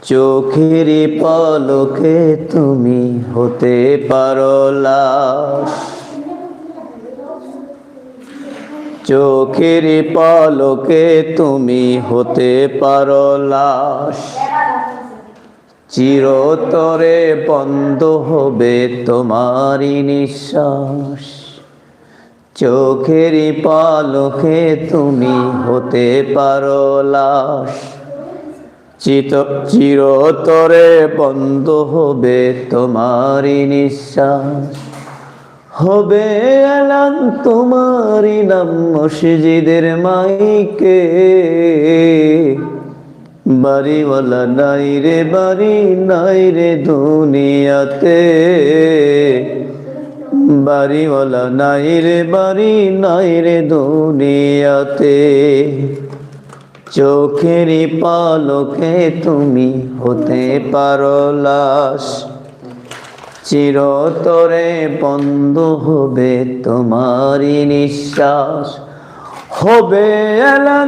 চোখের পলকে তুমি হতে পারো লাশ, চোখের পলকে তুমি হতে পারো লাশ। চিরতরে বন্ধ হবে তোমারই নিঃশ্বাস, চোখের পলকে তুমি হতে পারো লাশ। চিরতরে বন্ধ হবে তোমারই নিঃশ্বাস, হবে এলান তোমারই নাম মসজিদের মাইকে। বাড়িওয়ালা নাই রে বাড়ি নাই রে দুনিয়াতে, বাড়িওয়ালা নাই রে বাড়ি নাই রে দুনিয়াতে। চোখের পলকে তুমি হতে পারো লাশ, চিরতরে বন্ধ হবে তোমারই নিঃশ্বাস, হবে এলান